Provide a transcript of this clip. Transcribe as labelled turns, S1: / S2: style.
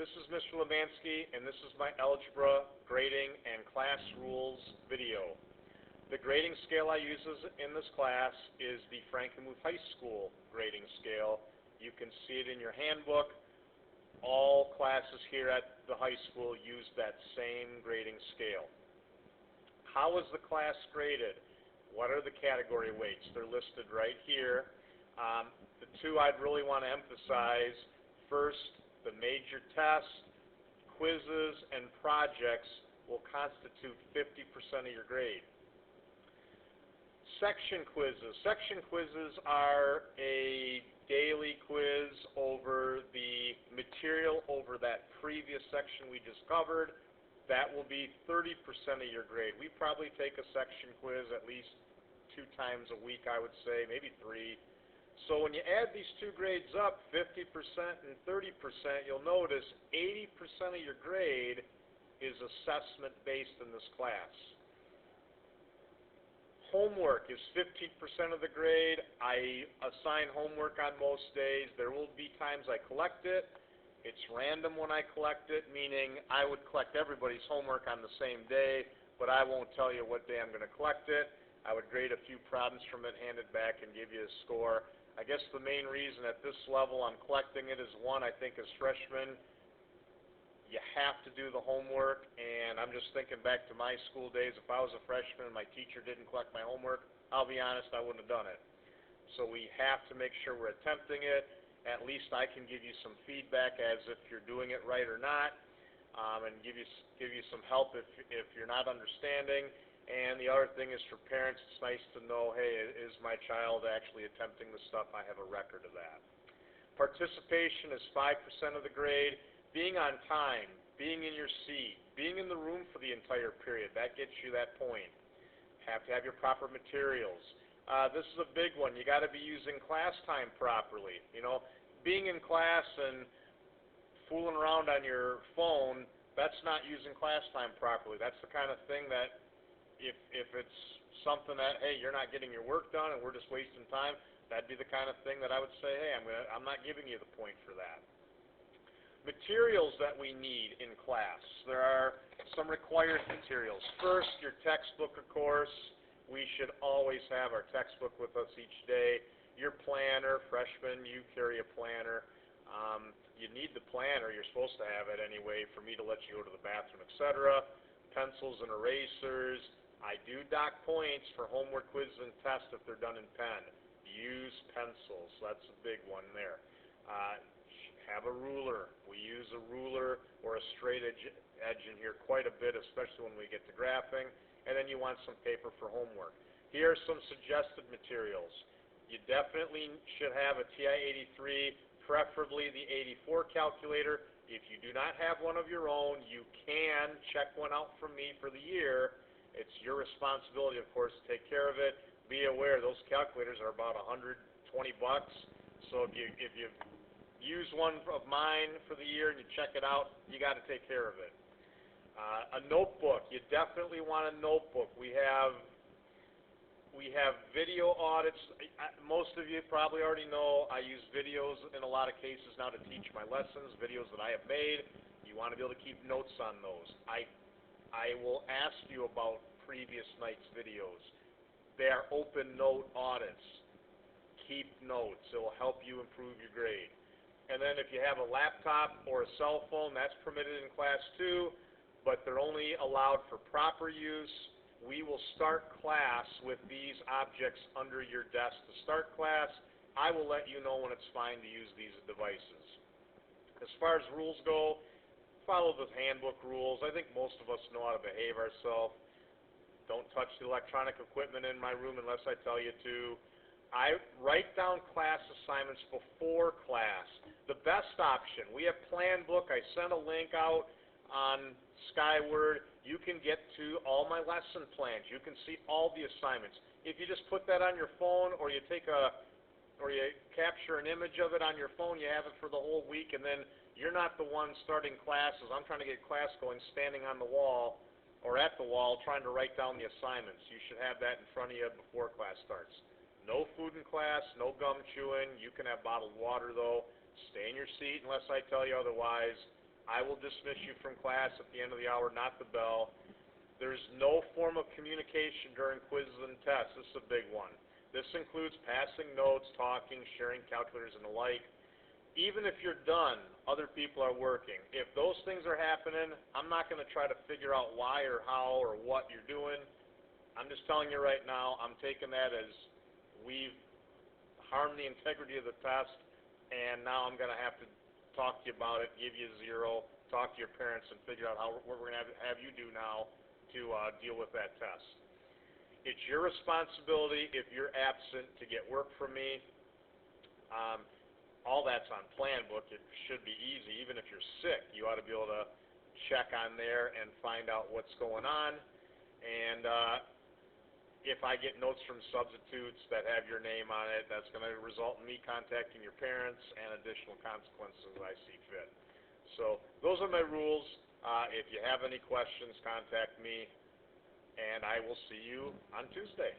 S1: This is Mr. Lemansky, and this is my algebra, grading, and class rules video. The grading scale I use in this class is the Frankenmuth High School grading scale. You can see it in your handbook. All classes here at the high school use that same grading scale. How is the class graded? What are the category weights? They're listed right here. The two I'd really want to emphasize, first, the major tests, quizzes, and projects will constitute 50% of your grade. Section quizzes. Section quizzes are a daily quiz over the material over that previous section we just covered. That will be 30% of your grade. We probably take a section quiz at least 2 times a week, I would say, maybe 3. So when you add these two grades up, 50% and 30%, you'll notice 80% of your grade is assessment-based in this class. Homework is 15% of the grade. I assign homework on most days. There will be times I collect it. It's random when I collect it, meaning I would collect everybody's homework on the same day, but I won't tell you what day I'm going to collect it. I would grade a few problems from it, hand it back, and give you a score. I guess the main reason at this level I'm collecting it is, one, I think as freshmen, you have to do the homework, and I'm just thinking back to my school days. If I was a freshman and my teacher didn't collect my homework, I'll be honest, I wouldn't have done it. So we have to make sure we're attempting it. At least I can give you some feedback as if you're doing it right or not, and give you some help if you're not understanding. And the other thing is, for parents, it's nice to know, hey, is my child actually attempting the stuff? I have a record of that. Participation is 5% of the grade. Being on time, being in your seat, being in the room for the entire period, that gets you that point. Have to have your proper materials. This is a big one. You got to be using class time properly. You know, being in class and fooling around on your phone, that's not using class time properly. That's the kind of thing that if it's something that, hey, you're not getting your work done and we're just wasting time, that'd be the kind of thing that I would say, hey, I'm not giving you the point for that. Materials that we need in class. There are some required materials. First, your textbook, of course. We should always have our textbook with us each day. Your planner, freshmen, you carry a planner. You need the planner. You're supposed to have it anyway for me to let you go to the bathroom, etc. Pencils and erasers. I do dock points for homework, quizzes, and tests if they're done in pen. Use pencils. That's a big one there. Have a ruler. We use a ruler or a straight edge in here quite a bit, especially when we get to graphing. And then you want some paper for homework. Here are some suggested materials. You definitely should have a TI-83, preferably the 84 calculator. If you do not have one of your own, you can check one out from me for the year. It's your responsibility, of course, to take care of it. Be aware, those calculators are about $120. So if you use one of mine for the year and you check it out, you got to take care of it. A notebook. You definitely want a notebook. We have video audits. Most of you probably already know I use videos in a lot of cases now to teach my lessons, videos that I have made. You want to be able to keep notes on those. I will ask you about previous night's videos. They are open note audits. Keep notes. It will help you improve your grade. And then if you have a laptop or a cell phone, that's permitted in class too, but they're only allowed for proper use. We will start class with these objects under your desk to start class. I will let you know when it's fine to use these devices. As far as rules go, follow the handbook rules. I think most of us know how to behave ourselves. Don't touch the electronic equipment in my room unless I tell you to. I write down class assignments before class. The best option, we have Plan Book. I sent a link out on Skyward. You can get to all my lesson plans. You can see all the assignments. If you just put that on your phone, or you capture an image of it on your phone, you have it for the whole week, and then you're not the one starting classes. I'm trying to get class going, standing on the wall or at the wall trying to write down the assignments. You should have that in front of you before class starts. No food in class, no gum chewing. You can have bottled water, though. Stay in your seat unless I tell you otherwise. I will dismiss you from class at the end of the hour, not the bell. There's no form of communication during quizzes and tests. This is a big one. This includes passing notes, talking, sharing calculators, and the like. Even if you're done, other people are working. If those things are happening, I'm not going to try to figure out why or how or what you're doing. I'm just telling you right now, I'm taking that as we've harmed the integrity of the test, and now I'm going to have to talk to you about it, give you a 0, talk to your parents, and figure out what we're going to have you do now to deal with that test. It's your responsibility if you're absent to get work from me. All that's on plan book. It should be easy. Even if you're sick, you ought to be able to check on there and find out what's going on. And if I get notes from substitutes that have your name on it, that's going to result in me contacting your parents and additional consequences as I see fit. So those are my rules. If you have any questions, contact me, and I will see you on Tuesday.